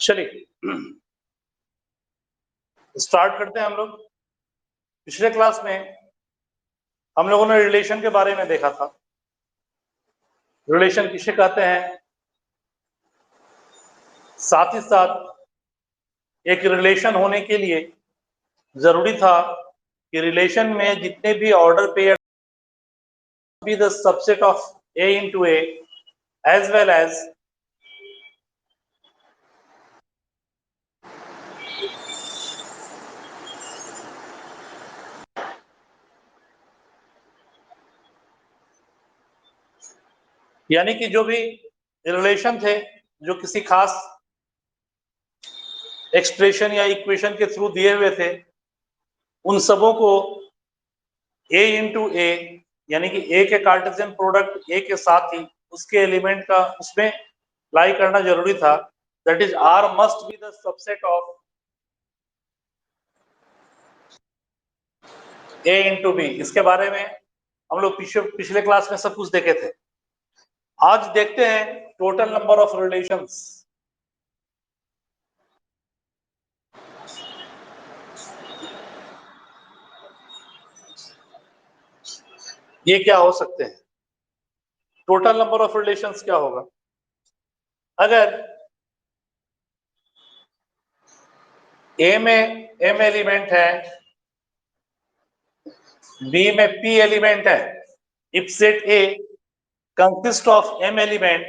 चलिए स्टार्ट करते हैं हम लोग। पिछले क्लास में हम लोगों ने रिलेशन के बारे में देखा था। रिलेशन किसे कहते हैं, साथ ही साथ एक रिलेशन होने के लिए जरूरी था कि रिलेशन में जितने भी order pair be the subset of A into A as well as यानी कि जो भी रिलेशन थे जो किसी खास एक्सप्रेशन या इक्वेशन के थ्रू दिए हुए थे, उन सबों को ए इंटू ए यानी कि ए के कार्टेशियन प्रोडक्ट ए के साथ ही उसके एलिमेंट का उसमें लाई करना जरूरी था। That is R must be the subset of A into B. इसके बारे में हम लोग पिछले क्लास में सब कुछ देखे थे। आज देखते हैं टोटल नंबर ऑफ रिलेशंस। ये क्या हो सकते हैं, टोटल नंबर ऑफ रिलेशंस क्या होगा अगर ए में m एलिमेंट है, बी में p एलिमेंट है। If set A consist of m element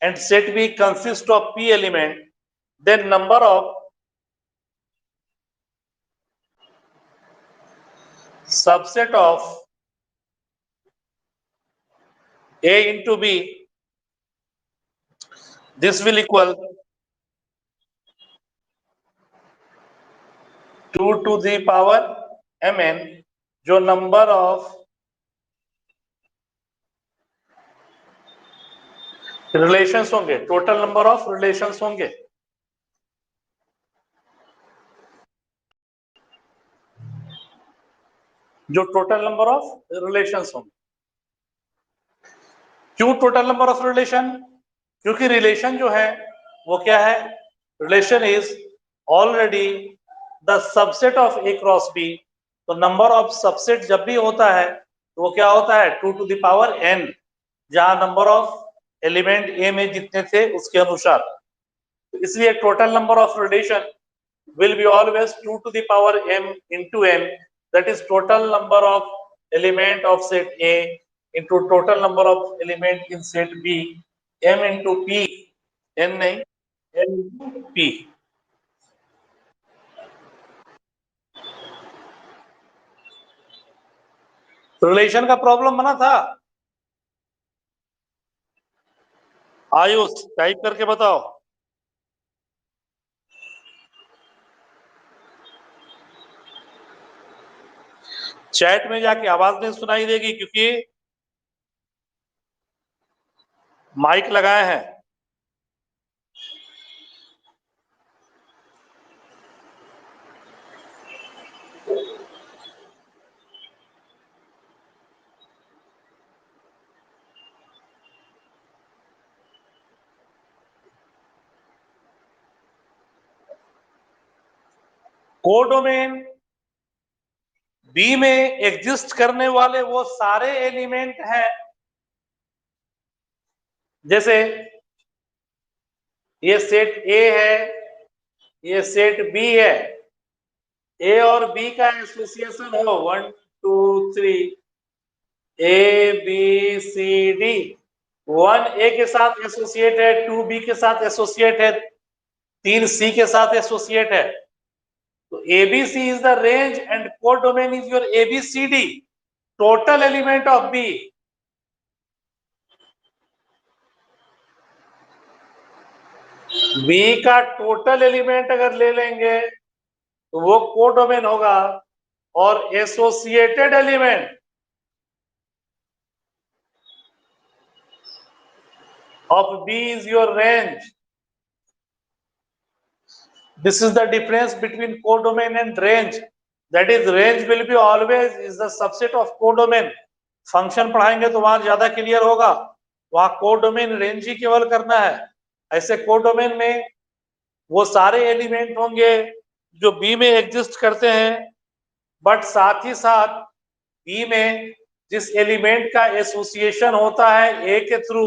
and set B consist of p element, then number of subset of A into B, this will equal 2 to the power mn, जो number of relations होंगे, total number of relations होंगे। जो total number of relations होंगे। क्यों total number of relation? क्योंकि relation जो है वो क्या है, relation is already the subset of A cross B. तो नंबर ऑफ सबसेट जब भी होता है तो वो क्या होता है, 2 to the power n, जहां नंबर ऑफ एलिमेंट ए में जितने थे उसके अनुसार। तो इसलिए total number of relation will be always 2 to the power m into n, that is total number of element of set A into total number of element in set B, m into p, n नहीं, n into p। Relation का problem बना था, Ayush type करके बताओ। Chat में जाके आवाज नहीं सुनाई देगी क्योंकि माइक लगाए हैं। कोडोमेन बी में एग्जिस्ट करने वाले वो सारे एलिमेंट हैं, जैसे ये सेट ए है, ये सेट बी है, ए और बी का एसोसिएशन हो 1 2 3 ए बी सी डी। 1 ए के साथ एसोसिएट है, 2 बी के साथ एसोसिएट है, 3 सी के साथ एसोसिएट है। तो ABCD is the range and codomain is your ABCD, total element of B. B का टोटल एलिमेंट अगर ले लेंगे तो वो कोडोमेन होगा, और associated element of B is your range. This is the difference between codomain and range. That is, range will be always is the subset of codomain. Function पढ़ाएंगे तो वहां ज्यादा क्लियर होगा, वहां कोडोमेन रेंज ही केवल करना है। ऐसे कोडोमेन में वो सारे एलिमेंट होंगे जो बी में एग्जिस्ट करते हैं, बट साथ ही साथ बी में जिस एलिमेंट का एसोसिएशन होता है ए के थ्रू,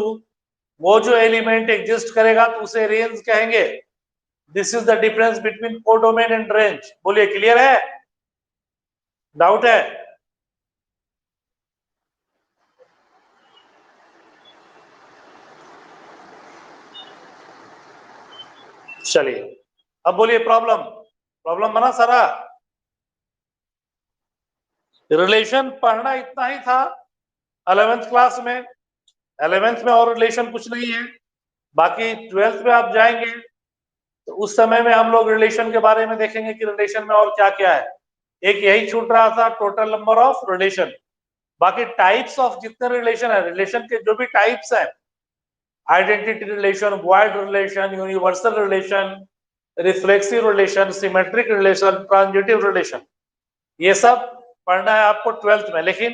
वो जो एलिमेंट एग्जिस्ट करेगा तो उसे रेंज कहेंगे। This is the difference between codomain and range. बोलिए, क्लियर है? डाउट है? चलिए, अब बोलिए प्रॉब्लम। प्रॉब्लम बना सारा? रिलेशन पढ़ना इतना ही था 11th क्लास में। 11th में और रिलेशन कुछ नहीं है। बाकी 12th में आप जाएंगे तो उस समय में हम लोग रिलेशन के बारे में देखेंगे कि रिलेशन में और क्या क्या है। एक यही छूट रहा था, टोटल नंबर ऑफ रिलेशन। बाकी टाइप्स ऑफ जितने रिलेशन है, रिलेशन के जो भी टाइप्स है, identity relation, void relation, universal relation, reflexive relation, symmetric relation, transitive relation, ये सब पढ़ना है आपको 12th में। लेकिन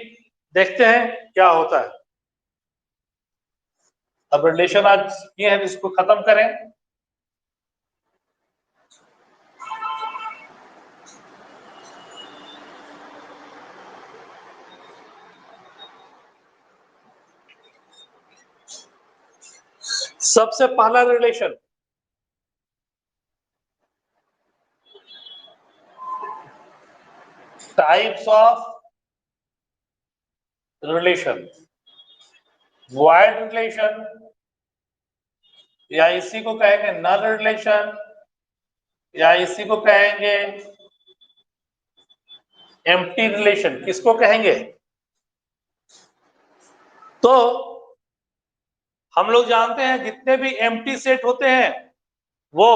देखते हैं क्या होता है। अब रिलेशन आज किए हैं, इसको खत्म करें। सबसे पहला relation, types of relation. Void relation, या इसी को कहेंगे नल रिलेशन, या इसी को कहेंगे एम्प्टी रिलेशन। किसको कहेंगे? तो हम लोग जानते हैं जितने भी एम्प्टी सेट होते हैं वो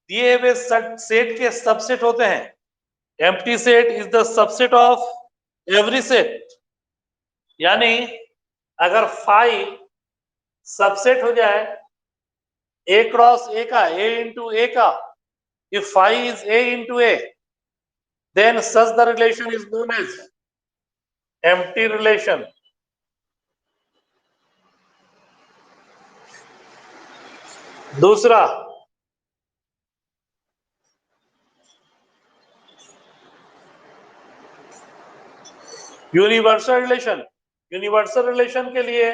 दिए हुए सेट के सबसेट होते हैं। Empty set is the subset of every set. यानी अगर फाई सबसेट हो जाए ए क्रॉस ए का, ए इंटू ए का, if phi is A into A, then such the relation is known as empty relation. दूसरा, यूनिवर्सल रिलेशन। यूनिवर्सल रिलेशन के लिए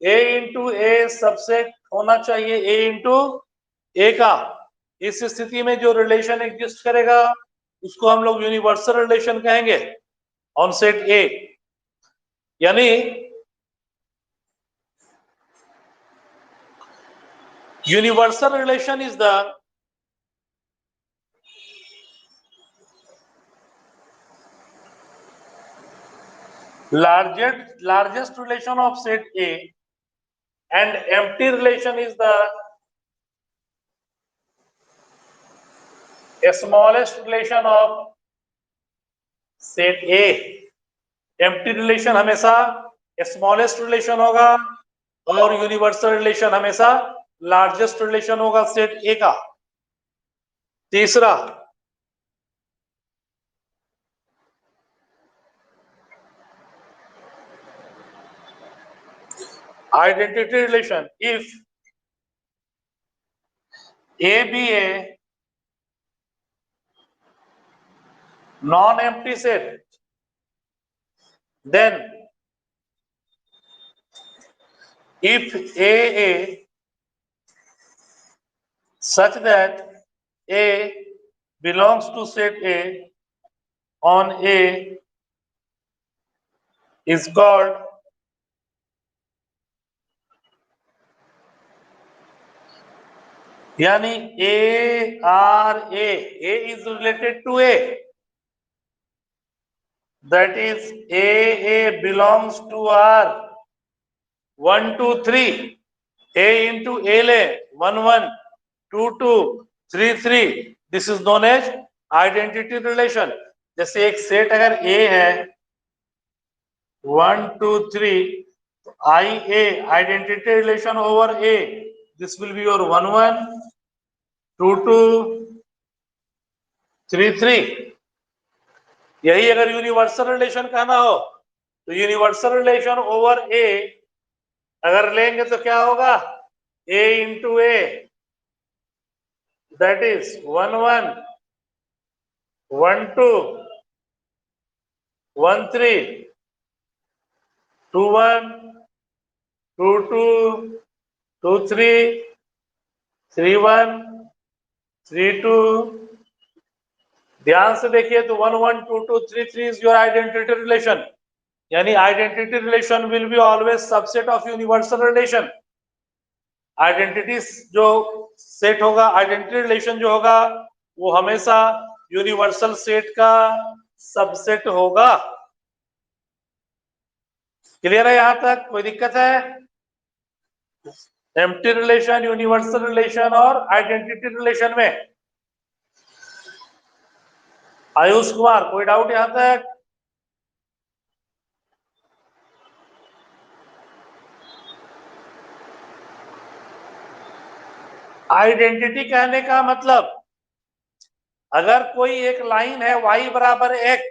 ए into ए subset होना चाहिए ए इंटू ए का। इस स्थिति में जो रिलेशन एग्जिस्ट करेगा उसको हम लोग यूनिवर्सल रिलेशन कहेंगे ऑन सेट ए। यानी universal relation is the largest relation of set A, and empty relation is the smallest relation of set A. empty relation हमेशा smallest relation होगा और यूनिवर्सल रिलेशन हमेशा लार्जेस्ट रिलेशन होगा set A का। तीसरा, identity relation. If A be a non-empty set, then if A such that A belongs to set A on A is called यानी A is related to A, that is A belongs to R 1 2 3, A into A ले 1 1 2 2 3 3, this is known as identity relation. जैसे एक set अगर A है 1 2 3, I A identity relation over A, this will be your 1 1 2 2 3 3। यही अगर universal relation कहना हो तो यूनिवर्सल रिलेशन ओवर ए अगर लेंगे तो क्या होगा? ए इंटू ए that is 1 1, 1 2, 1 3, 2 1, 2 2, 2 3, 3 1, 3 2. ध्यान से देखिए तो 1 1, 2 2, 3 3 is your identity relation. यानी identity relation will be always subset of universal relation. Identity जो सेट होगा, आइडेंटिटी रिलेशन जो होगा वो हमेशा यूनिवर्सल सेट का सबसेट होगा। क्लियर है यहां तक? कोई दिक्कत है? एम्प्टी रिलेशन, यूनिवर्सल रिलेशन और आइडेंटिटी रिलेशन में। आयुष कुमार, कोई डाउट यहां तक? आइडेंटिटी कहने का मतलब, अगर कोई एक लाइन है y बराबर x,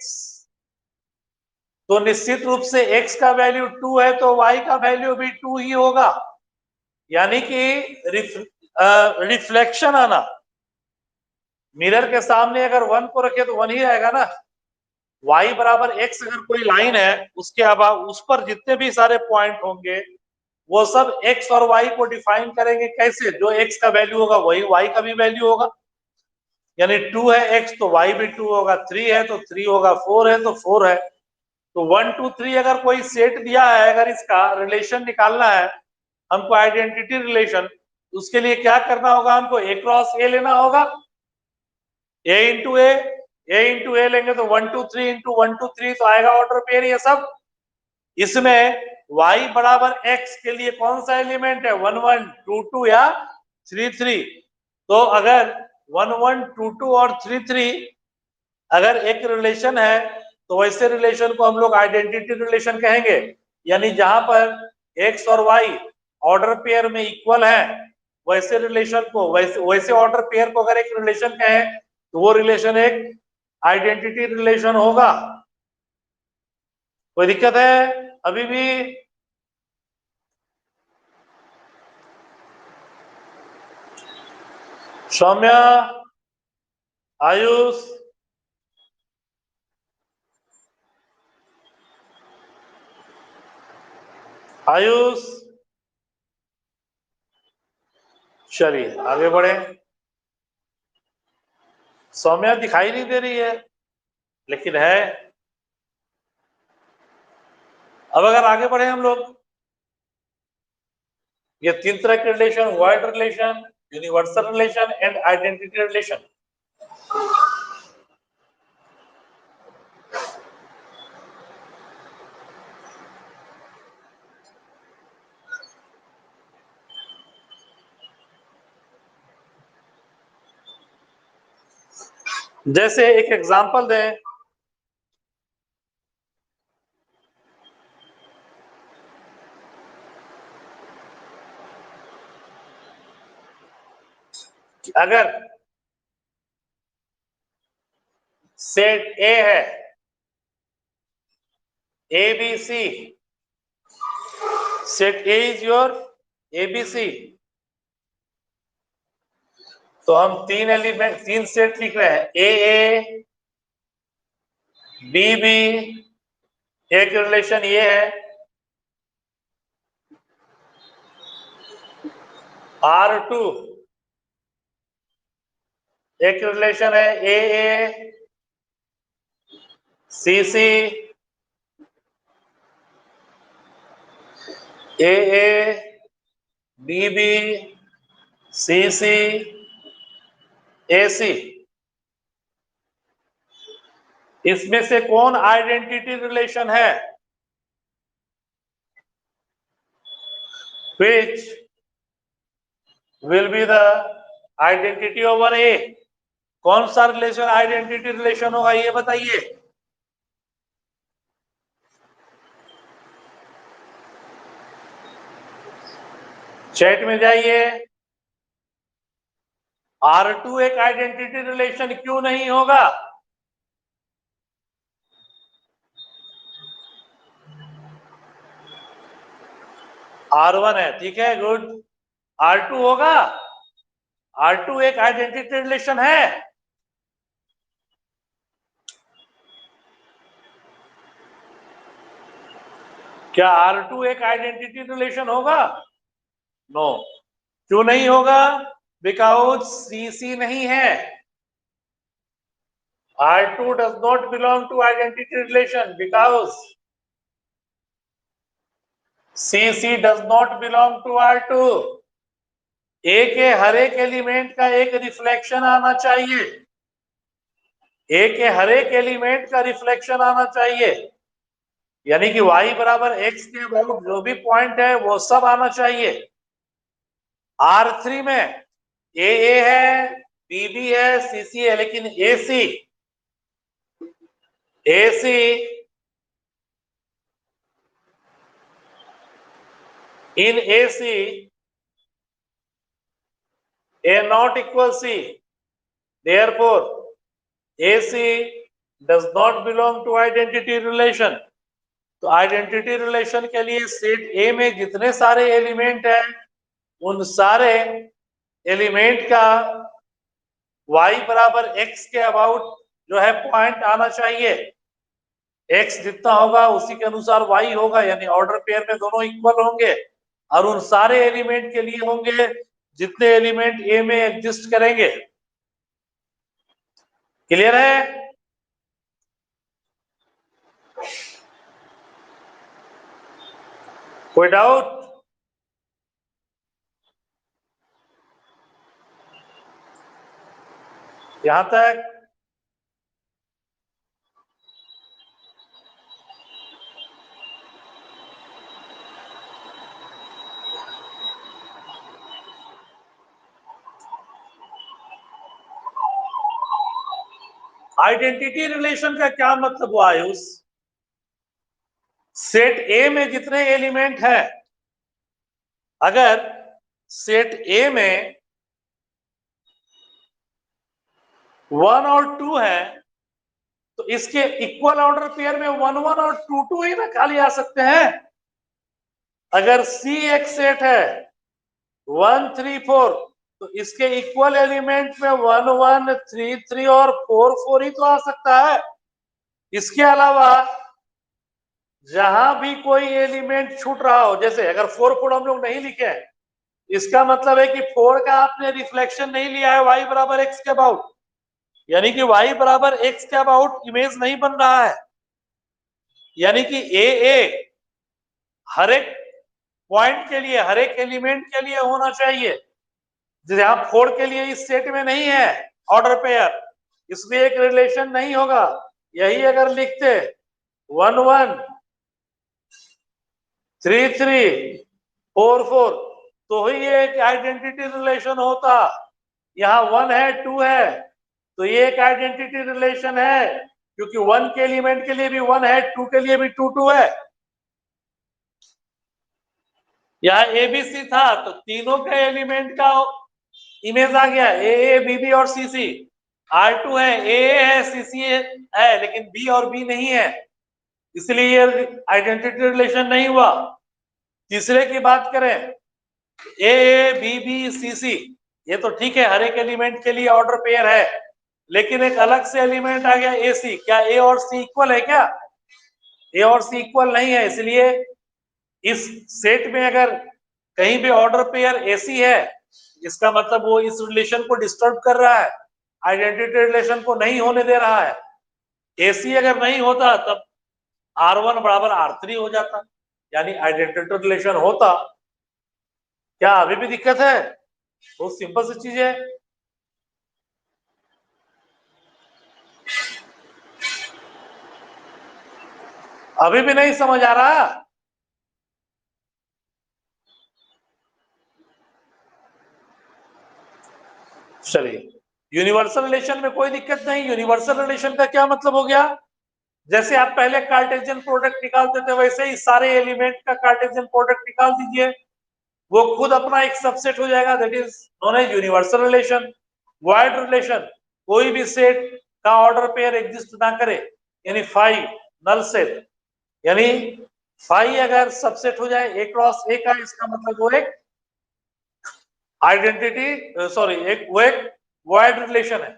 तो निश्चित रूप से x का वैल्यू 2 है तो y का वैल्यू भी 2 ही होगा। यानी कि रिफ्लेक्शन आना, मिरर के सामने अगर 1 को रखे तो 1 ही आएगा ना। y बराबर x अगर कोई लाइन है, उसके अलावा उस पर जितने भी सारे पॉइंट होंगे वो सब x और y को डिफाइन करेंगे। कैसे? जो x का वैल्यू होगा वही y का भी वैल्यू होगा। यानी 2 है x तो y भी 2 होगा, 3 है तो 3 होगा, 4 है तो 4 है। तो 1 2 3 अगर कोई सेट दिया है, अगर इसका रिलेशन निकालना है हमको, आइडेंटिटी रिलेशन, उसके लिए क्या करना होगा? हमको a क्रॉस a लेना होगा। a इंटू ए लेंगे तो 1 2 3 इंटू 1 2 3 तो आएगा ऑर्डर पेयर ये सब। इसमें y बराबर x के लिए कौन सा एलिमेंट है? 1 1, 2 2 या 3 3। तो अगर 1 1, 2 2 और 3 3 अगर एक रिलेशन है तो वैसे रिलेशन को हम लोग आइडेंटिटी रिलेशन कहेंगे। यानी जहां पर x और y ऑर्डर पेयर में इक्वल है, वैसे रिलेशन को, वैसे ऑर्डर पेयर को अगर एक रिलेशन कहें तो वो रिलेशन एक आइडेंटिटी रिलेशन होगा। कोई दिक्कत है अभी भी? सौम्या, आयुष, आयुष, चलिए आगे बढ़े। सौम्या दिखाई नहीं दे रही है लेकिन है। अब अगर आगे बढ़े हम लोग, ये 3 तरह के relation, void relation, universal relation and identity relation. जैसे एक एग्जांपल दें, अगर सेट ए है, A B C, set A is your A B C, तो हम 3 एलिमेंट, 3 सेट लिख रहे हैं, ए बी बी। एक रिलेशन ये है, R2 एक रिलेशन है, ए सी सी, ए बी बी, सी सी, ए सी। इसमें से कौन आइडेंटिटी रिलेशन है? Which will be the identity over A? कौन सा रिलेशन आइडेंटिटी रिलेशन होगा ये बताइए। चैट में जाइए। R2 एक आइडेंटिटी रिलेशन क्यों नहीं होगा? R1 है, ठीक है, गुड। R2 होगा? R2 एक आइडेंटिटी रिलेशन है? क्या R2 एक आइडेंटिटी रिलेशन होगा? नो। क्यों नहीं होगा? बिकॉज CC नहीं है। R2 does not belong to identity relation because CC does not belong to R2. A के हर एक एलिमेंट का एक रिफ्लेक्शन आना चाहिए। A के हर एक एलिमेंट का रिफ्लेक्शन आना चाहिए, यानी कि y बराबर x के अबाउट जो भी पॉइंट है वो सब आना चाहिए। R3 में AA है, BB है, CC है, लेकिन AC in AC A not equal C, therefore AC does not belong to identity relation. तो आइडेंटिटी रिलेशन के लिए सेट ए में जितने सारे एलिमेंट हैं उन सारे एलिमेंट का y बराबर x के अबाउट जो है पॉइंट आना चाहिए। x जितना होगा उसी के अनुसार y होगा, यानी ऑर्डर पेयर में दोनों इक्वल होंगे और उन सारे एलिमेंट के लिए होंगे जितने एलिमेंट ए में एग्जिस्ट करेंगे। क्लियर है? कोई डाउट? यहां तक? आइडेंटिटी रिलेशन का क्या मतलब हुआ आयुष? सेट ए में जितने एलिमेंट है, अगर सेट ए में 1 और 2 है तो इसके इक्वल ऑर्डर पेयर में 1 1 और 2 2 ही ना खाली आ सकते हैं। अगर C एक सेट है 1 3 4 तो इसके इक्वल एलिमेंट में 1 1 3 3 और 4 4 ही तो आ सकता है। इसके अलावा जहां भी कोई एलिमेंट छूट रहा हो, जैसे अगर 4 4 हम लोग नहीं लिखे हैं, इसका मतलब है कि 4 का आपने रिफ्लेक्शन नहीं लिया है y बराबर x के अबाउट, यानी कि y बराबर x के अबाउट इमेज नहीं बन रहा है, यानी कि ए हर एक पॉइंट के लिए, हर एक एलिमेंट के लिए होना चाहिए, जहां 4 के लिए इस सेट में नहीं है ऑर्डर पेयर, इसलिए एक रिलेशन नहीं होगा। यही अगर लिखते 1 1 3 3 4 4 तो ही ये एक आइडेंटिटी रिलेशन होता। यहाँ 1 है 2 है तो ये एक आइडेंटिटी रिलेशन है, क्योंकि 1 के एलिमेंट के लिए भी 1 है, 2 के लिए भी 2 2 है। यहाँ ABC था तो तीनों के एलिमेंट का इमेज आ गया, ए बी बी और सीसी। R2 है, ए है, सीसी है, लेकिन बी और बी नहीं है, इसलिए ये आइडेंटिटी रिलेशन नहीं हुआ। तीसरे की बात करें, ए बी बी सी सी, ये तो ठीक है, हर एक एलिमेंट के लिए ऑर्डर पेयर है, लेकिन एक अलग से एलिमेंट आ गया ए सी। क्या ए और सी इक्वल है? क्या ए और सी इक्वल नहीं है, इसलिए इस सेट में अगर कहीं भी ऑर्डर पेयर एसी है, इसका मतलब वो इस रिलेशन को डिस्टर्ब कर रहा है, आइडेंटिटी रिलेशन को नहीं होने दे रहा है। एसी अगर नहीं होता तब R1 बराबर R3 हो जाता, यानी आइडेंटिटी रिलेशन होता। क्या अभी भी दिक्कत है? बहुत सिंपल सी चीज है। अभी भी नहीं समझ आ रहा? चलिए, यूनिवर्सल रिलेशन में कोई दिक्कत नहीं। यूनिवर्सल रिलेशन का क्या मतलब हो गया? जैसे आप पहले कार्टेशियन प्रोडक्ट निकालते थे, वैसे ही सारे एलिमेंट का कार्टेशियन प्रोडक्ट निकाल दीजिए, वो खुद अपना एक सबसेट हो जाएगा, that is known as universal relation. Void relation, कोई भी सेट का ऑर्डर पेयर एग्जिस्ट ना करे, यानी फाई नल सेट, यानी फाई अगर सबसेट हो जाए ए क्रॉस ए का, इसका मतलब वो एक आइडेंटिटी सॉरी वो एक वाइड रिलेशन है।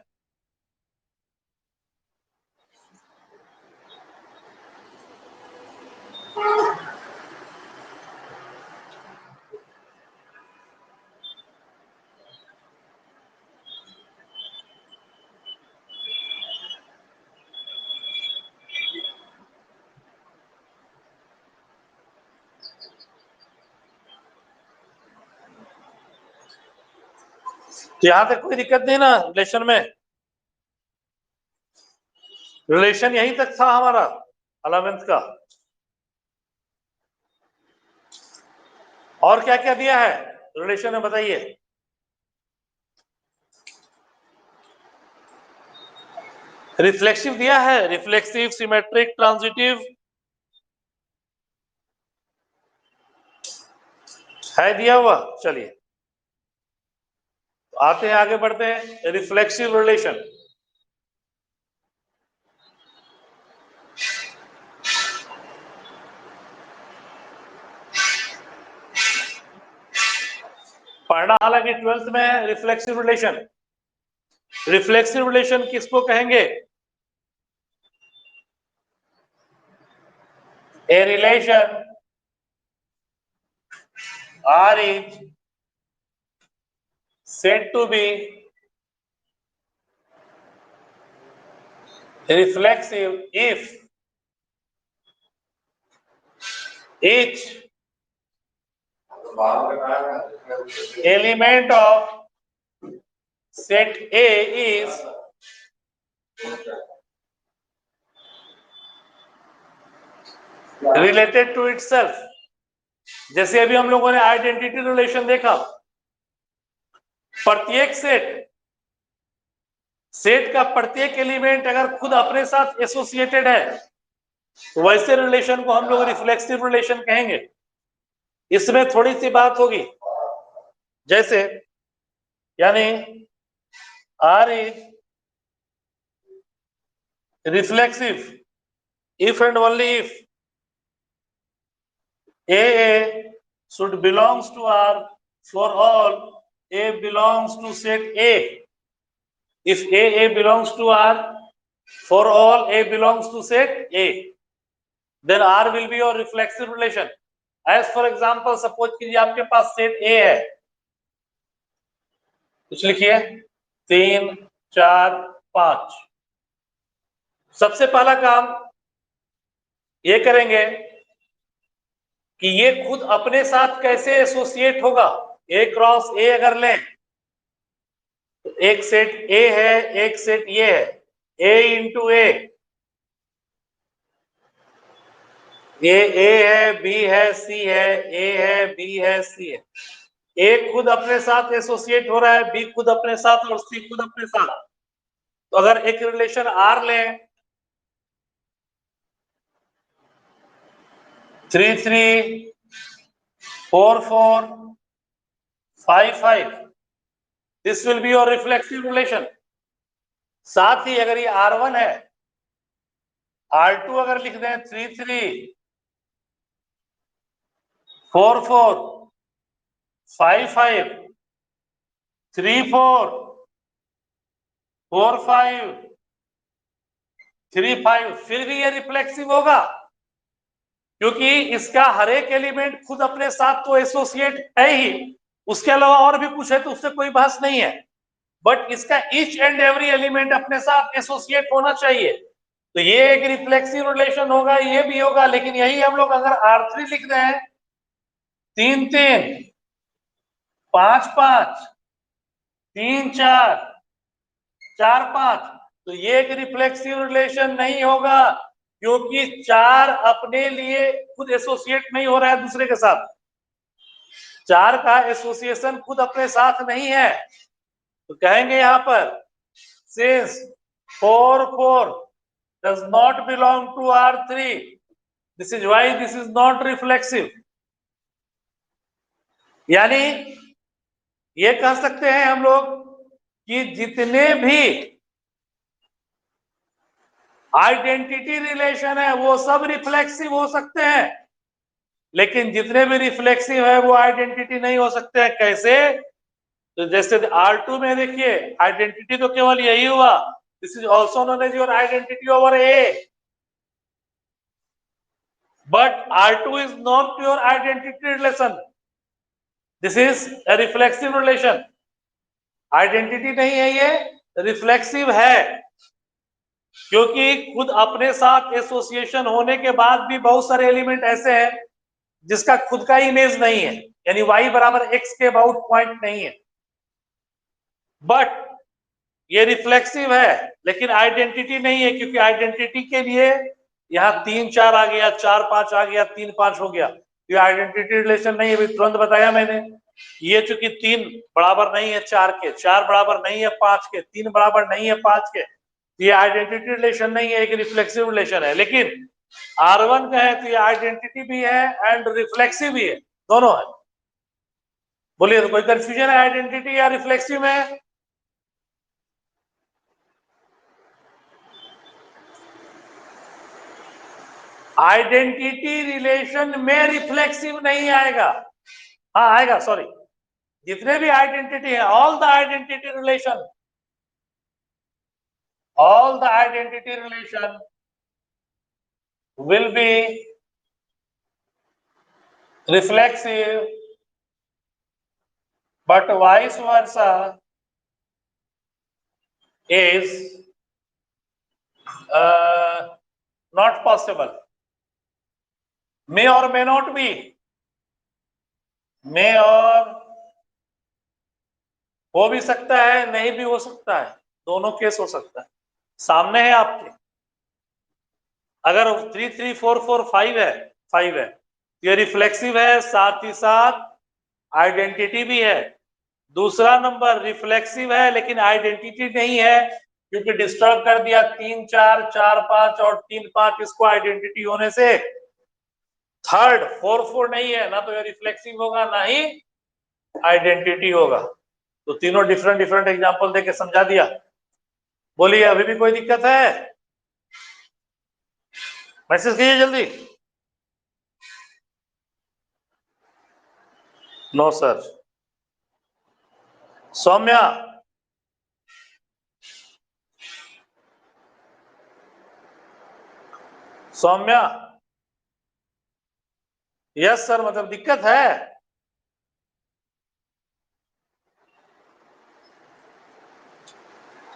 यहां तक कोई दिक्कत नहीं ना रिलेशन में? रिलेशन यहीं तक था हमारा 11th का। और क्या क्या दिया है रिलेशन में बताइए? रिफ्लेक्सिव दिया है, रिफ्लेक्सिव, सिमेट्रिक, ट्रांजिटिव है दिया हुआ। चलिए आते हैं, आगे बढ़ते हैं। रिफ्लेक्सिव रिलेशन, पढ़ना हालांकि 12th में है रिफ्लेक्सिव रिलेशन। रिफ्लेक्सिव रिलेशन किसको कहेंगे? A relation R is said to be reflexive if each element of set A is related to itself। जैसे अभी हम लोगों ने आइडेंटिटी रिलेशन देखा, प्रत्येक सेट का प्रत्येक एलिमेंट अगर खुद अपने साथ एसोसिएटेड है तो वैसे रिलेशन को हम लोग रिफ्लेक्सिव रिलेशन कहेंगे। इसमें थोड़ी सी बात होगी, जैसे यानी R is reflexive if and only if AA should belongs to R for all A belongs to set A। If AA belongs to R for all A belongs to set A, then R will be your reflexive relation। As for example, suppose कीजिए आपके पास set A है, कुछ लिखिए 3 4 5। सबसे पहला काम ये करेंगे कि ये खुद अपने साथ कैसे एसोसिएट होगा। A क्रॉस A अगर लें तो एक सेट A है, एक सेट ये है, A इंटू A, A है, B है, C है, A है, B है, C है। A खुद अपने साथ एसोसिएट हो रहा है, B खुद अपने साथ और C खुद अपने साथ। तो अगर एक रिलेशन R लें 3 3 4 4 5 5, this will be your reflexive relation. साथ ही अगर ये R1 है, R2 अगर लिख दें 3 3 4 4 5 5 3 4 4 5 3 5, फिर भी ये रिफ्लेक्सिव होगा क्योंकि इसका हर एक एलिमेंट खुद अपने साथ तो एसोसिएट है ही, उसके अलावा और भी कुछ है तो उससे कोई बहस नहीं है, बट इसका ईच एंड एवरी एलिमेंट अपने साथ एसोसिएट होना चाहिए। तो ये एक रिफ्लेक्सिव रिलेशन होगा, ये भी होगा। लेकिन यही हम लोग अगर R3 लिख रहे हैं 3 3 5 5 3 4 4 5, तो ये एक रिफ्लेक्सिव रिलेशन नहीं होगा क्योंकि 4 अपने लिए खुद एसोसिएट नहीं हो रहा है दूसरे के साथ। 4 का एसोसिएशन खुद अपने साथ नहीं है, तो कहेंगे यहां पर since 4 4 does not belong to R3, this is why this is not reflexive। यानी ये कह सकते हैं हम लोग कि जितने भी आइडेंटिटी रिलेशन है वो सब रिफ्लेक्सिव हो सकते हैं, लेकिन जितने भी रिफ्लेक्सिव है वो आइडेंटिटी नहीं हो सकते हैं। कैसे? तो जैसे R2 में देखिए आइडेंटिटी तो केवल यही हुआ, this is also known as your identity over A, but R2 is not your identity relation. This is a reflexive relation. Identity नहीं है, ये रिफ्लेक्सिव है, क्योंकि खुद अपने साथ एसोसिएशन होने के बाद भी बहुत सारे एलिमेंट ऐसे हैं जिसका खुद का इमेज नहीं है, यानी y बराबर x के अबाउट पॉइंट नहीं है, बट ये रिफ्लेक्सिव है लेकिन आइडेंटिटी नहीं है, क्योंकि आइडेंटिटी के लिए यहाँ 3 4 आ गया, 4 5 आ गया, 3 5 हो गया, ये आइडेंटिटी रिलेशन नहीं है, अभी तुरंत बताया मैंने। ये चूंकि 3 बराबर नहीं है 4 के, 4 बराबर नहीं है 5 के, 3 बराबर नहीं है 5 के, ये आइडेंटिटी रिलेशन नहीं है, एक रिफ्लेक्सिव रिलेशन है। लेकिन R1 का है तो ये आइडेंटिटी भी है एंड रिफ्लेक्सिव भी है, दोनों है। बोलिए, तो कोई कंफ्यूजन है आइडेंटिटी या रिफ्लेक्सिव में? आइडेंटिटी रिलेशन में रिफ्लेक्सिव नहीं आएगा, हाँ आएगा, सॉरी, जितने भी आइडेंटिटी है, all the identity relation will be reflexive, but vice versa is not possible. May or may not be, may और हो भी सकता है, नहीं भी हो सकता है, दोनों केस हो सकता है, सामने है आपके। अगर 3 3 4 4 5 है, 5 है, ये रिफ्लेक्सिव है, साथ ही साथ आइडेंटिटी भी है। दूसरा नंबर रिफ्लेक्सिव है लेकिन आइडेंटिटी नहीं है, क्योंकि डिस्टर्ब कर दिया 3 4 4 5 और 3 5 इसको आइडेंटिटी होने से। थर्ड 4 4 नहीं है, ना तो ये रिफ्लेक्सिव होगा ना ही आइडेंटिटी होगा। तो तीनों डिफरेंट डिफरेंट एग्जांपल देके समझा दिया। बोलिए, अभी भी कोई दिक्कत है? मैसेज कीजिए जल्दी। No sir. Soumya, Soumya, yes sir, मतलब दिक्कत है?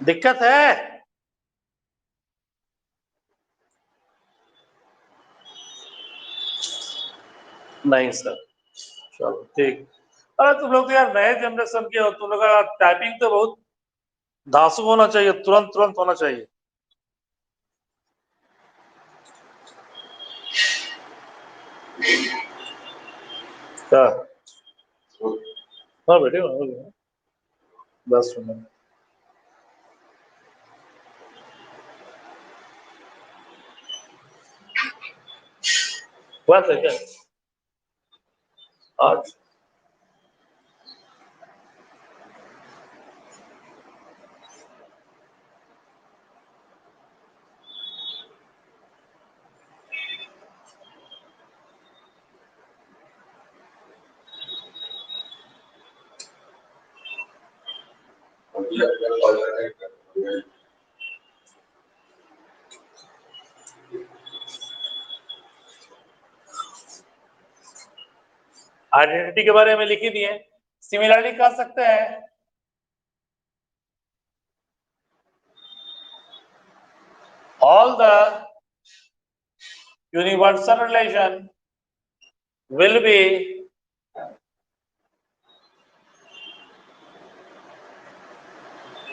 दिक्कत है? नहीं सर, चलो ठीक। अरे तुम लोग तो यार नए जनरेशन के हो, तुम लोग का टाइपिंग तो बहुत धांसू होना चाहिए, तुरंत तुरंत होना चाहिए। क्या? हाँ बेटे, 10 मिनट। बात है क्या आज? आइडेंटिटी के बारे में लिख ही दिए, सिमिलरिटी कर सकते हैं। All the universal relation will be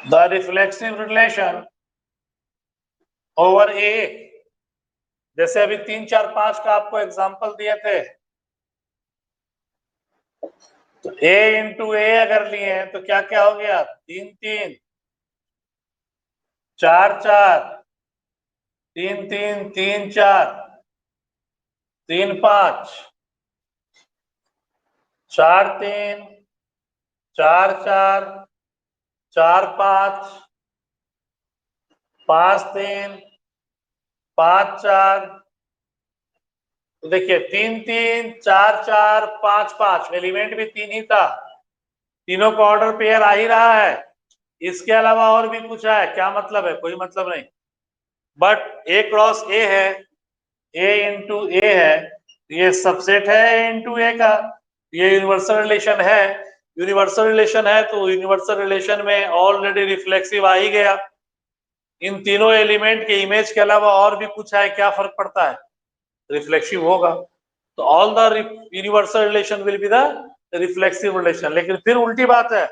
the reflexive relation over A। जैसे अभी 3 4 5 का आपको एग्जांपल दिए थे, तो A इंटू ए अगर लिए हैं तो क्या क्या हो गया? 3 3 4 4 3 3 3 4 3 5 4 3 4 4 4 5 5 3 5 4। तो देखिए 3 3 4 4 5 5, एलिमेंट भी 3 ही था, तीनों का ऑर्डर पेयर आ ही रहा है, इसके अलावा और भी कुछ है, क्या मतलब है? कोई मतलब नहीं। बट ए क्रॉस ए है, ए इंटू ए है, ये सबसेट है ए इंटू ए का, ये यूनिवर्सल रिलेशन है। यूनिवर्सल रिलेशन है तो यूनिवर्सल रिलेशन में ऑलरेडी रिफ्लेक्सिव आ ही गया। इन तीनों एलिमेंट के इमेज के अलावा और भी कुछ है, क्या फर्क पड़ता है? रिफ्लेक्सिव होगा। तो all the universal relation will be the reflexive relation. लेकिन फिर उल्टी बात है,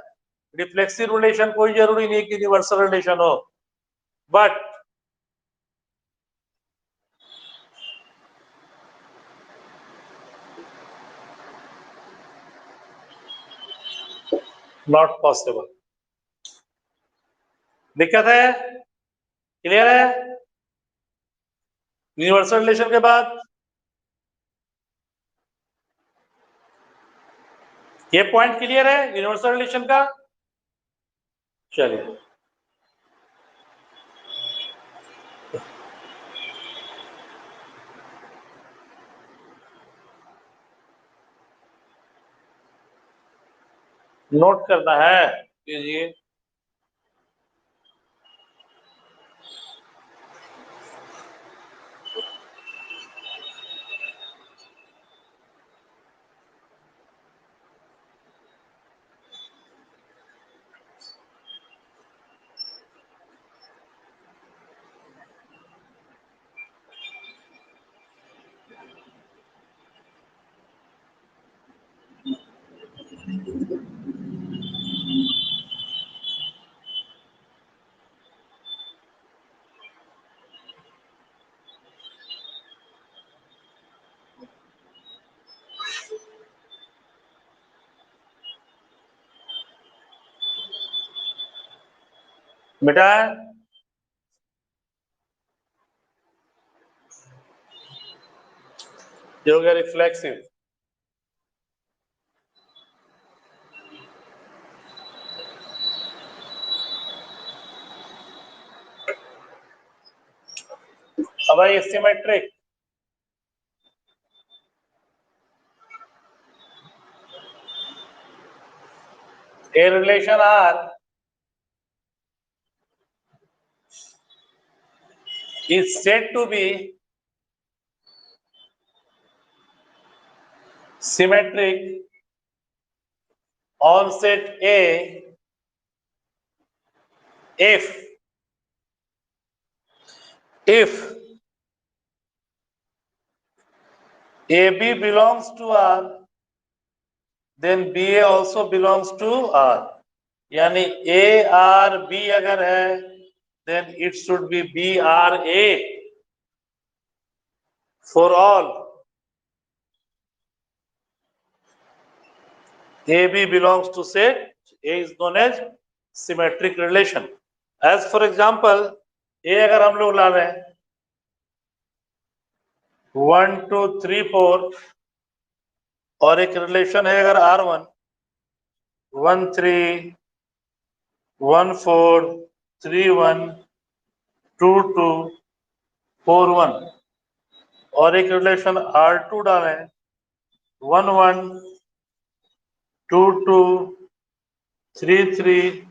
रिफ्लेक्सिव रिलेशन कोई जरूरी नहीं कि यूनिवर्सल रिलेशन हो, बट नॉट पॉसिबल। दिक्कत है? क्लियर है? यूनिवर्सल रिलेशन के बाद ये पॉइंट क्लियर है यूनिवर्सल रिलेशन का? चलिए, नोट करना है, कीजिए। बेटा ये हो गया रिफ्लेक्सिव। अब ये symmetric, a relation R is said to be symmetric on set A if AB belongs to R, then BA also belongs to R. यानी A R B अगर है, then it should be B R A for all. AB belongs to set A is known as symmetric relation. As for example, A अगर हम लोग ला रहे हैं 1 2 3 4 और एक रिलेशन है अगर R1 1 3 1 4 3 1 2 2 4 1 और एक रिलेशन R2 डालें 1 1 2 2 3 3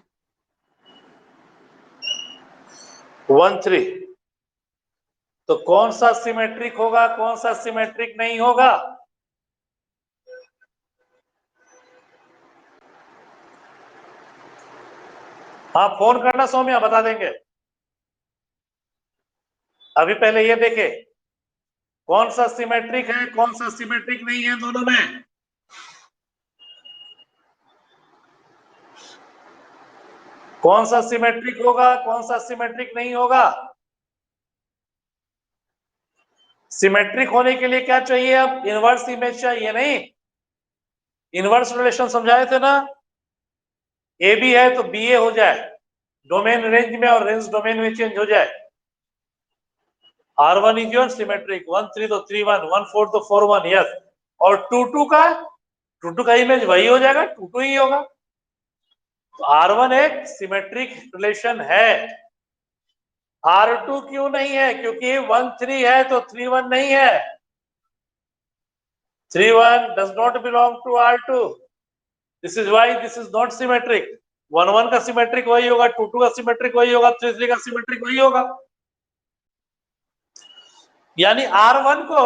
1 3। तो कौन सा सिमेट्रिक होगा, कौन सा सिमेट्रिक नहीं होगा? हाँ फोन करना सौम्या, बता देंगे। अभी पहले ये देखे कौन सा सिमेट्रिक है, कौन सा सिमेट्रिक नहीं है दोनों में। कौन सा सिमेट्रिक होगा, कौन सा सिमेट्रिक नहीं होगा? सिमेट्रिक होने के लिए क्या चाहिए? अब इनवर्स इमेज चाहिए, नहीं? इनवर्स रिलेशन समझाए थे ना, ए बी है तो बी ए हो जाए, डोमेन रेंज में और रेंज डोमेन में चेंज हो जाए। R1 इज योर सिमेट्रिक, 1 3 तो 3 1, 1 4 तो 4 1, यस। और 2 2 का इमेज वही हो जाएगा, 2 2 ही होगा। तो R1 एक सिमेट्रिक रिलेशन है। R2 क्यों नहीं है? क्योंकि 1 3 है तो 3 1 नहीं है। 3 1 does not belong to R2। This is why this is not symmetric. 1 1 का सिमेट्रिक वही होगा, 2 2 का सिमेट्रिक वही होगा, 3 3 का सिमेट्रिक वही होगा। यानी R1 को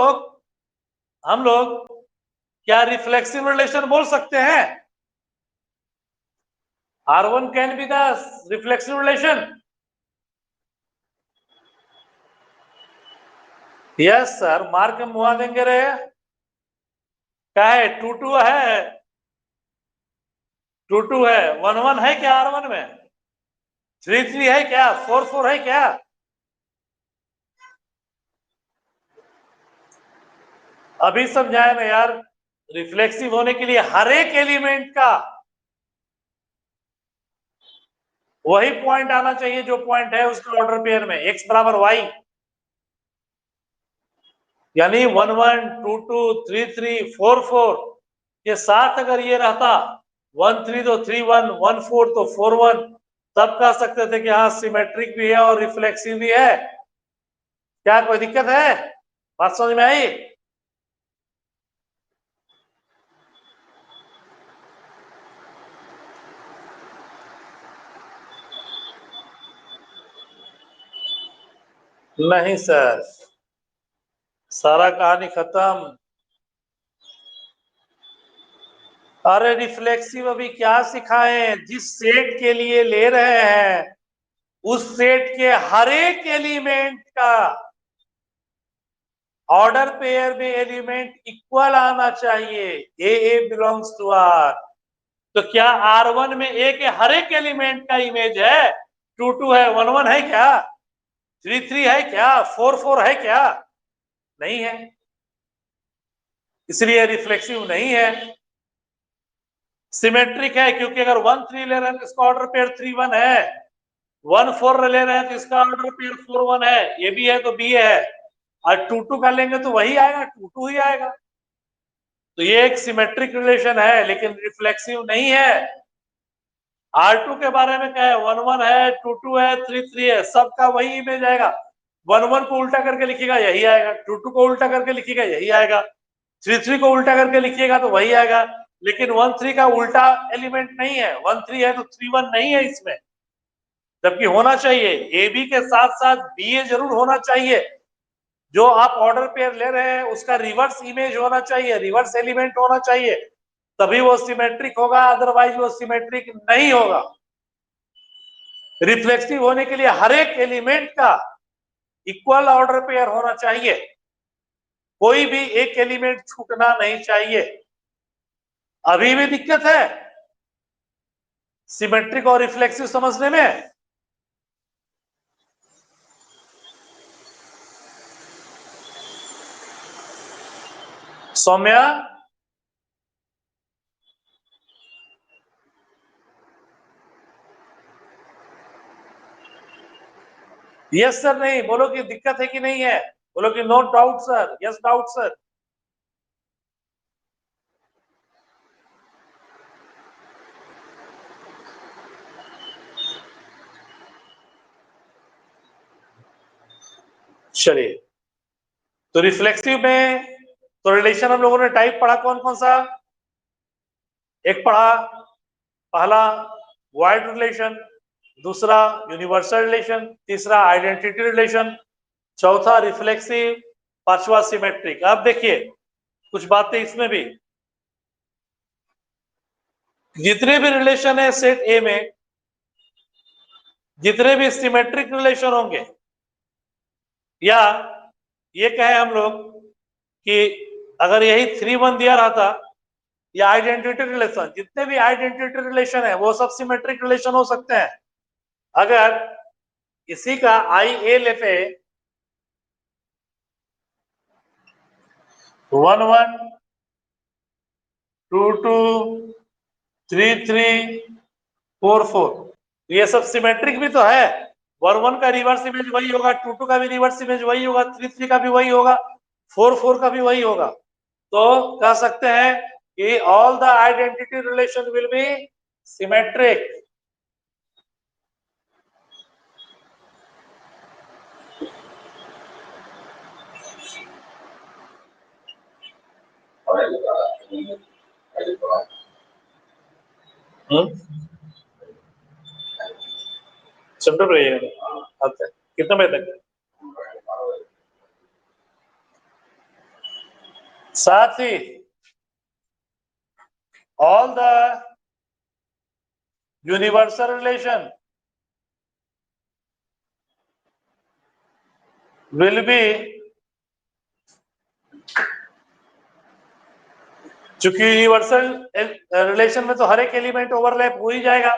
हम लोग क्या रिफ्लेक्सिव रिलेशन बोल सकते हैं? R1 can be the reflexive relation. Yes sir, mark मुआ देंगे रे। क्या है? 2 2 है, 2 2 है, 1 1 है क्या R1 में? 3 3 है क्या? 4 4 है क्या? अभी समझाए ना यार, रिफ्लेक्सिव होने के लिए हर एक एलिमेंट का वही पॉइंट आना चाहिए जो पॉइंट है उसका ऑर्डर पेयर में, x बराबर y। यानी 1 1 2 2 3 3 4 4 के साथ अगर ये रहता 1 3 तो 3 1 1 4 तो 4 1, तब कह सकते थे कि हाँ सिमेट्रिक भी है और रिफ्लेक्सिव भी है। क्या कोई दिक्कत है? बात समझ में आई? नहीं सर, सारा कहानी खत्म। अरे रिफ्लेक्सिव अभी क्या सिखाएं? जिस सेट के लिए ले रहे हैं उस सेट के हर एक एलिमेंट का ऑर्डर पेयर में एलिमेंट इक्वल आना चाहिए। ए बिलोंग्स टू आर। तो क्या R1 में ए के हर एक एलिमेंट का इमेज है? 2 2 है, 1 1 है क्या? 3 3 है क्या? 4 4 है क्या? नहीं है, इसलिए रिफ्लेक्सिव नहीं है। सिमेट्रिक है क्योंकि अगर 1 3 ले रहे हैं तो इसका ऑर्डर पेयर 3 1 है, 1 4 ले रहे हैं तो इसका ऑर्डर पेयर 4 1 है, ये भी है तो बी है, और 2 2 का लेंगे तो वही आएगा, 2 2 ही आएगा। तो ये एक सिमेट्रिक रिलेशन है लेकिन रिफ्लेक्सिव नहीं है। R2 के बारे में क्या है? 1 1 है, 2 2 है, 3 3 है, सबका वही इमेज आएगा। 1 1 को उल्टा करके लिखिएगा यही आएगा, 2 2 को उल्टा करके लिखिएगा यही आएगा, 3 3 को उल्टा करके लिखिएगा तो वही आएगा। लेकिन 1 3 का उल्टा एलिमेंट नहीं है, 1 3 है तो 3 1 नहीं है इसमें। जबकि होना चाहिए ए बी के साथ साथ बी ए जरूर होना चाहिए। जो आप ऑर्डर पेयर ले रहे हैं उसका रिवर्स इमेज होना चाहिए, रिवर्स एलिमेंट होना चाहिए, तभी वो सिमेट्रिक होगा, अदरवाइज वो सिमेट्रिक नहीं होगा। रिफ्लेक्सिव होने के लिए हर एक एलिमेंट का इक्वल ऑर्डर पेयर होना चाहिए, कोई भी एक एलिमेंट छूटना नहीं चाहिए। अभी भी दिक्कत है सिमेट्रिक और रिफ्लेक्सिव समझने में? सौम्या, यस सर नहीं बोलो कि दिक्कत है कि नहीं है, बोलो कि no doubt sir, yes doubt sir. चलिए, तो रिफ्लेक्सिव में तो रिलेशन हम लोगों ने टाइप पढ़ा कौन कौन सा? एक पढ़ा पहला वाइड रिलेशन, दूसरा यूनिवर्सल रिलेशन, तीसरा आइडेंटिटी रिलेशन, चौथा रिफ्लेक्सिव, पांचवा सिमेट्रिक। अब देखिए कुछ बातें इसमें भी, जितने भी रिलेशन है सेट ए में, जितने भी सिमेट्रिक रिलेशन होंगे, या ये कहें हम लोग कि अगर यही 3 1 दिया रहता, या आइडेंटिटी रिलेशन, जितने भी आइडेंटिटी रिलेशन है वो सब सिमेट्रिक रिलेशन हो सकते हैं। अगर इसी का आई ए लेते 1 1 2 2 3 3 4 4, ये सब सिमेट्रिक भी तो है। 1 1 का रिवर्स इमेज वही होगा, 2 2 का भी रिवर्स इमेज वही होगा, 3 3 का भी वही होगा, 4 4 का भी वही होगा। तो कह सकते हैं कि all the identity relation will be symmetric. Chapter पर रहिएगा कितने बजे तक? साथ ही all the universal relation will be, चूंकि यूनिवर्सल रिलेशन में तो हर एक एलिमेंट ओवरलैप हो ही जाएगा,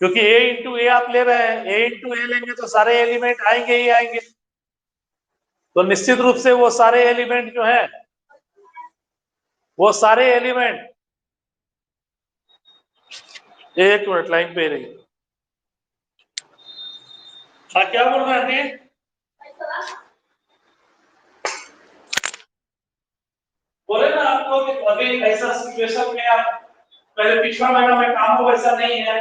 क्योंकि a इंटू ए आप ले रहे हैं, a इंटू ए लेंगे तो सारे एलिमेंट आएंगे ही आएंगे, तो निश्चित रूप से वो सारे एलिमेंट जो है, वो सारे एलिमेंट, एक मिनट लाइन पे रही। हाँ क्या बोल रहे हैं? बोले ना आपको कि अभी ऐसा सिचुएशन में आप पहले पिछला महीना में काम हो वैसा नहीं है,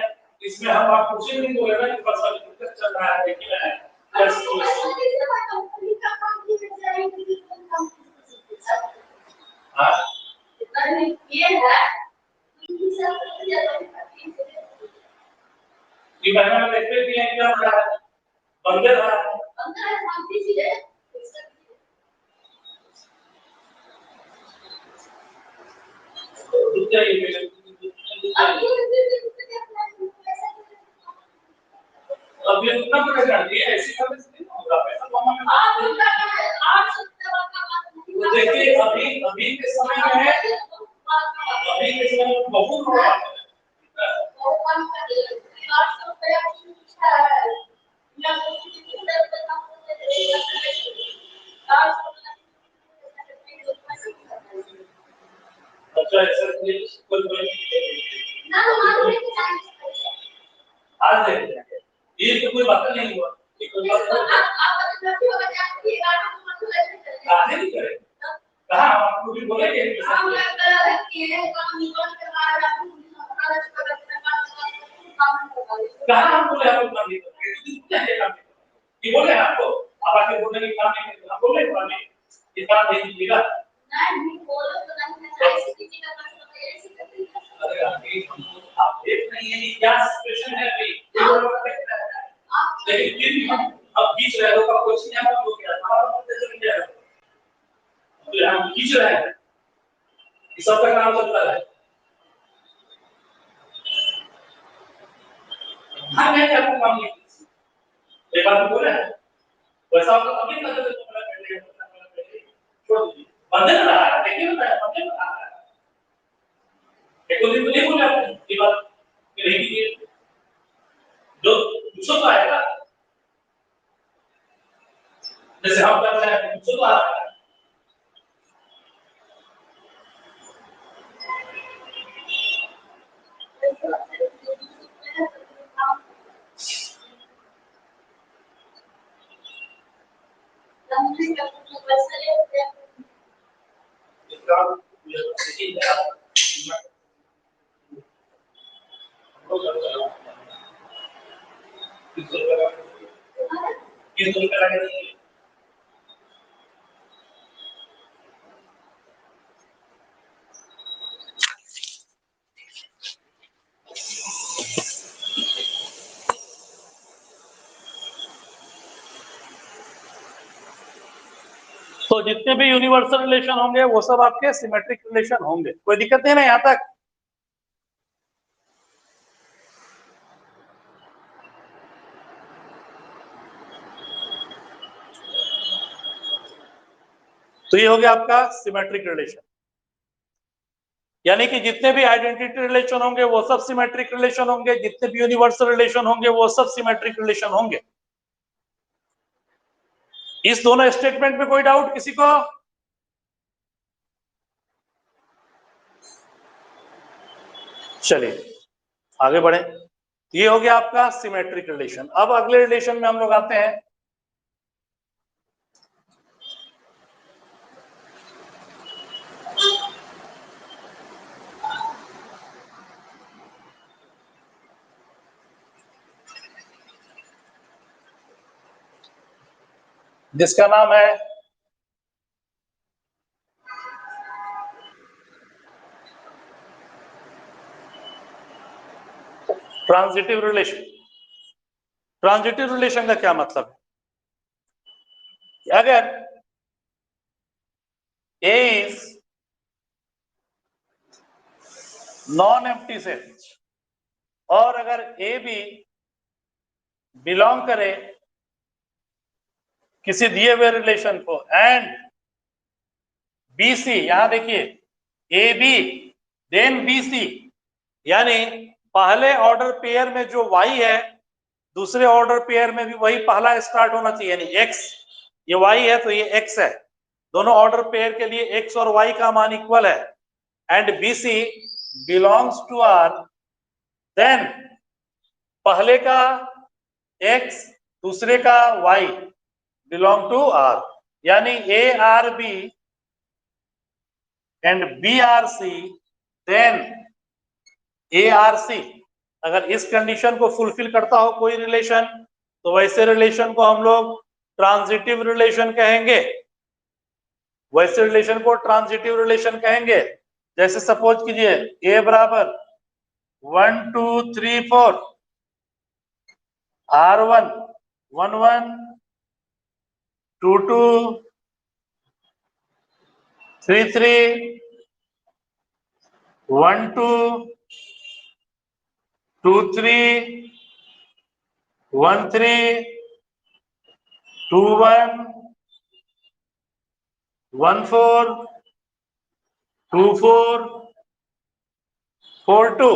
इसमें हम आप कुछ नहीं बोले ना कि फसल दिक्कत चल रहा है लेकिन है ये महीना में देखते भी हैं क्या हो रहा है, बंदे रहा है अभी उतना पड़ेगा ऐसी देखिए अभी के समय में बहुत अच्छा ऐसा आज ये तो कोई बात नहीं हुआ, कहा आपको भी बोलेंगे कहा हम बोले आपको काम नहीं ये बोले आपको आप आके बोलने की काम नहीं करते, आप बोले काम नहीं ये काम नहीं कीजिएगा, नहीं बोलो तो नहीं ऐसे कीजिएगा अरे आप देख नहीं है क्या सिचुएशन है अभी, लेकिन फिर भी हम अब बीच रहे हो का क्वेश्चन है हम लोग क्या तो हम खींच रहे हैं, इस सब का काम चलता है। हाँ मैं क्या काम नहीं एक बात बोले वैसा आपको अभी तक तो बोला पहले छोड़ दीजिए बंदे ना रहा है देखिए ना बंदे ना रहा है एक दिन तो नहीं बोले आपने ये बात कि नहीं कीजिए जो दूसरों का आएगा जैसे हम कर रहे हैं दूसरों का आएगा तो जितने भी यूनिवर्सल रिलेशन होंगे वो सब आपके सिमेट्रिक रिलेशन होंगे, कोई दिक्कत नहीं ना यहां तक। तो ये हो गया आपका सिमेट्रिक रिलेशन, यानी कि जितने भी आइडेंटिटी रिलेशन होंगे वो सब सिमेट्रिक रिलेशन होंगे, जितने भी यूनिवर्सल रिलेशन होंगे वो सब सिमेट्रिक रिलेशन होंगे। इस दोनों स्टेटमेंट में कोई डाउट किसी को? चलिए आगे बढ़े। ये हो गया आपका सिमेट्रिक रिलेशन। अब अगले रिलेशन में हम लोग आते हैं जिसका नाम है ट्रांजिटिव रिलेशन। ट्रांजिटिव रिलेशन का क्या मतलब है? अगर A is non empty set और अगर A भी बिलोंग करे किसी दिए हुए रिलेशन को एंड BC, यहां देखिए AB देन BC, यानी पहले ऑर्डर पेयर में जो Y है दूसरे ऑर्डर पेयर में भी वही पहला स्टार्ट होना चाहिए, यानी X, ये Y है तो ये X है, दोनों ऑर्डर पेयर के लिए X और Y का मान इक्वल है and BC belongs to R, then पहले का X दूसरे का Y बिलोंग टू R, यानी ARB and BRC then ARC। अगर इस कंडीशन को फुलफिल करता हो कोई रिलेशन तो वैसे रिलेशन को हम लोग ट्रांजिटिव रिलेशन कहेंगे, वैसे रिलेशन को ट्रांजिटिव रिलेशन कहेंगे। जैसे सपोज कीजिए A बराबर 1 2 3 4, R1 1 1 2 2 3 3 1 2 2 3 1 3 2 1 1 4 2 4 4 2।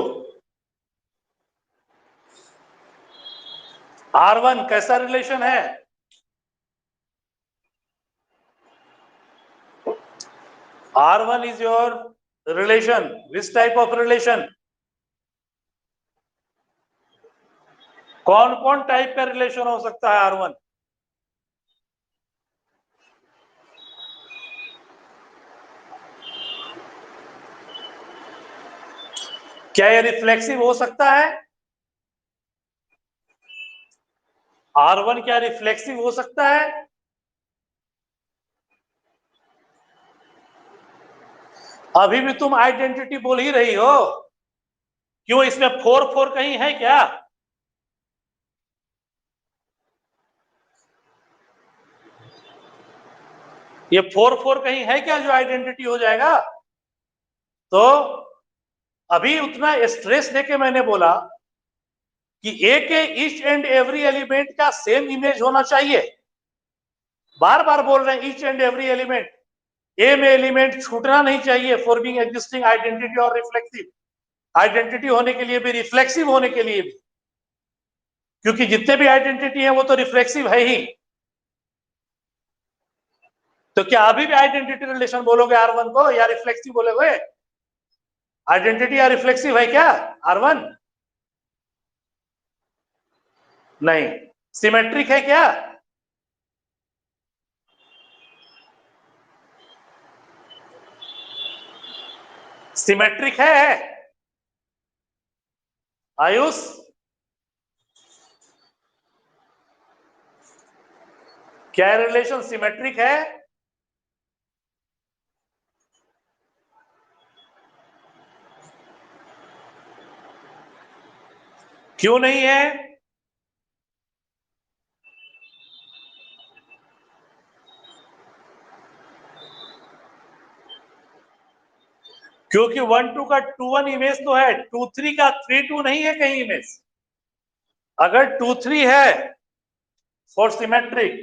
R1 कैसा रिलेशन है? R1 is your relation. Which type of relation? कौन कौन टाइप का रिलेशन हो सकता है R1? क्या ये रिफ्लेक्सिव हो सकता है? R1 क्या रिफ्लेक्सिव हो सकता है? अभी भी तुम आइडेंटिटी बोल ही रही हो, क्यों इसमें 4 4 कहीं है क्या? ये 4 4 कहीं है क्या जो आइडेंटिटी हो जाएगा? तो अभी उतना स्ट्रेस देके मैंने बोला कि ए के ईच एंड एवरी एलिमेंट का सेम इमेज होना चाहिए। बार बार बोल रहे हैं ईच एंड एवरी एलिमेंट, ए में एलिमेंट छूटना नहीं चाहिए फॉर बीइंग एग्जिस्टिंग आइडेंटिटी और रिफ्लेक्सिव, आइडेंटिटी होने के लिए भी रिफ्लेक्सिव होने के लिए भी, क्योंकि जितने भी आइडेंटिटी है वो तो रिफ्लेक्सिव है ही। तो क्या अभी भी आइडेंटिटी रिलेशन बोलोगे R1 को या रिफ्लेक्सिव बोलोगे? आइडेंटिटी या रिफ्लेक्सिव है क्या R1? नहीं। सिमेट्रिक है क्या? सिमेट्रिक है आयुष? क्या रिलेशन सिमेट्रिक है? क्यों नहीं है? क्योंकि 1 2 का 2 1 इमेज तो है, 2 3 का 3 2 नहीं है कहीं इमेज। अगर 2 3 है फॉर सिमेट्रिक,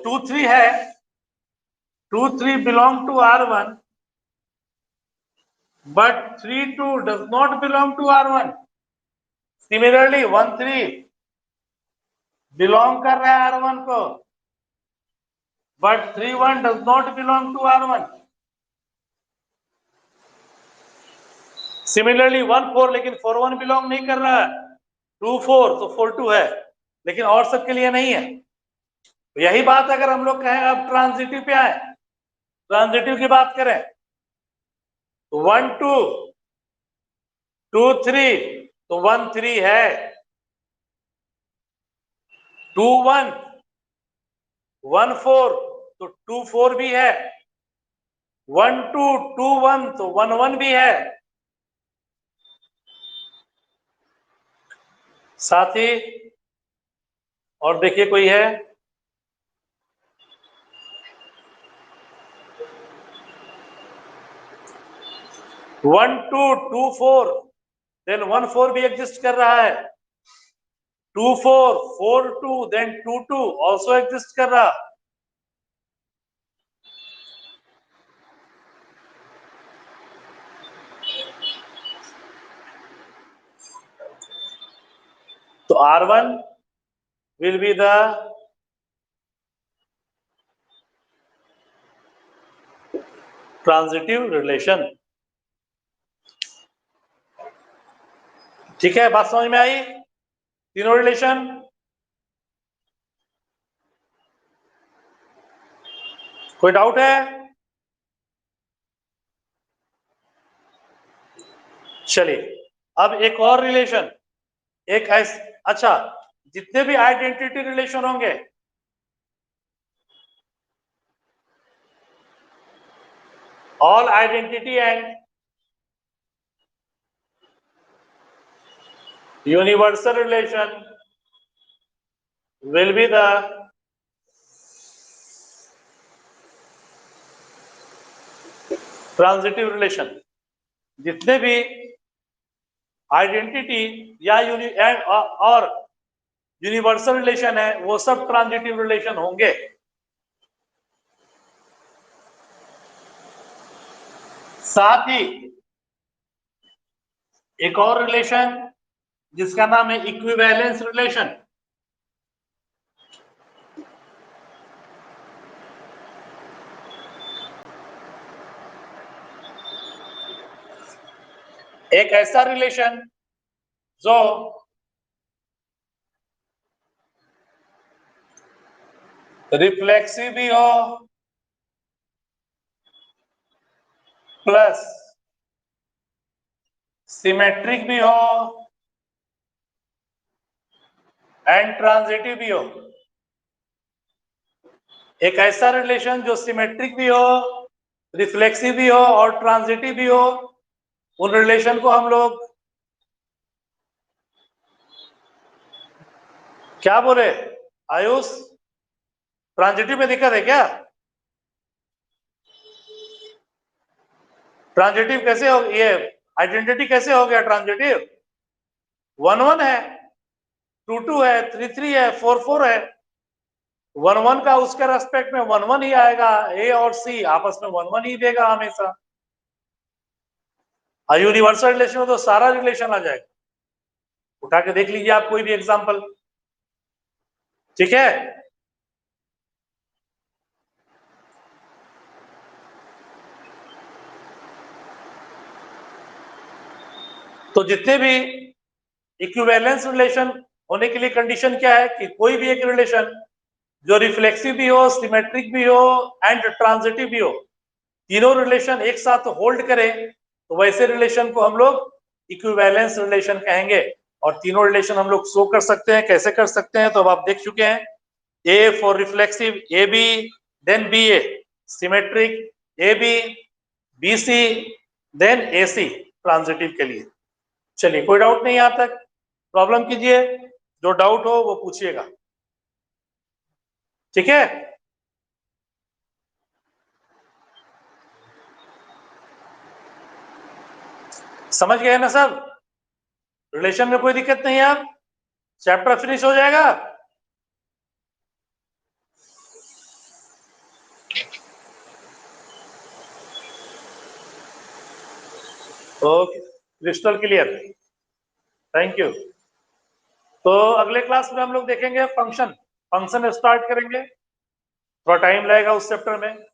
2 3 है, 2 3 belong to R1 but 3 2 does not belong to R1. Similarly 1 3 belong कर रहा है R1 को but 3 1 does not belong to R1. Similarly 1 4 लेकिन 4 1 बिलोंग नहीं कर रहा है, 2 4 तो 4 2 है लेकिन और सबके लिए नहीं है। यही बात अगर हम लोग कहें अब ट्रांजिटिव पे आए, ट्रांजिटिव की बात करें 1 2 2 3 तो 1 3 है, 2 1 1 4 तो 2 4 भी है, 1 2 2 1 तो 1 1 भी है, साथ ही और देखिए कोई है, one two two four, then 1 4 भी एग्जिस्ट कर रहा है, 2 4 4 2, देन 2 2 ऑल्सो एग्जिस्ट कर रहा। तो R1 will be the transitive relation. ठीक है, बात समझ में आई? तीनों रिलेशन। कोई डाउट है? चलिए अब एक और रिलेशन, एक अच्छा, जितने भी आइडेंटिटी रिलेशन होंगे, all identity and universal relation will be the transitive relation। जितने भी आइडेंटिटी या और यूनिवर्सल रिलेशन है वो सब ट्रांजिटिव रिलेशन होंगे। साथ ही एक और रिलेशन जिसका नाम है इक्विवेलेंस रिलेशन। एक ऐसा रिलेशन जो रिफ्लेक्सिव भी हो प्लस सिमेट्रिक भी हो एंड ट्रांजिटिव भी हो। एक ऐसा रिलेशन जो सिमेट्रिक भी हो, रिफ्लेक्सिव भी हो और ट्रांजिटिव भी हो, उन रिलेशन को हम लोग क्या बोले? आयुष, ट्रांजिटिव में दिक्कत है क्या? ट्रांजिटिव कैसे हो, ये आइडेंटिटी कैसे हो गया ट्रांजिटिव? 1 1 है, 2 2 है, 3 3 है, 4 4 है। 1 1 का उसके रेस्पेक्ट में 1 1 ही आएगा। ए और सी आपस में 1 1 ही देगा हमेशा। यूनिवर्सल रिलेशन में तो सारा रिलेशन आ जाएगा। उठा के देख लीजिए आप कोई भी एग्जांपल। ठीक है, तो जितने भी इक्विवेलेंस रिलेशन होने के लिए कंडीशन क्या है कि कोई भी एक रिलेशन जो रिफ्लेक्सिव भी हो, सिमेट्रिक भी हो एंड ट्रांजिटिव भी हो, तीनों रिलेशन एक साथ होल्ड करे तो वैसे रिलेशन को हम लोग इक्विवेलेंस रिलेशन कहेंगे। और तीनों रिलेशन हम लोग शो कर सकते हैं। कैसे कर सकते हैं तो अब आप देख चुके हैं। A for reflexive A B, then B A, symmetric A B, B C, then A C transitive के लिए। चलिए, कोई डाउट नहीं यहां तक? प्रॉब्लम कीजिए, जो डाउट हो वो पूछिएगा। ठीक है, समझ गए ना सब? रिलेशन में कोई दिक्कत नहीं है? अब चैप्टर फिनिश हो जाएगा। Okay, crystal clear, thank you. तो अगले क्लास में हम लोग देखेंगे फंक्शन। फंक्शन स्टार्ट करेंगे, थोड़ा टाइम लगेगा उस चैप्टर में।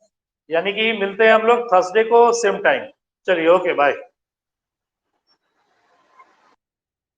यानी कि मिलते हैं हम लोग थर्सडे को सेम टाइम। चलिए, ओके, बाय।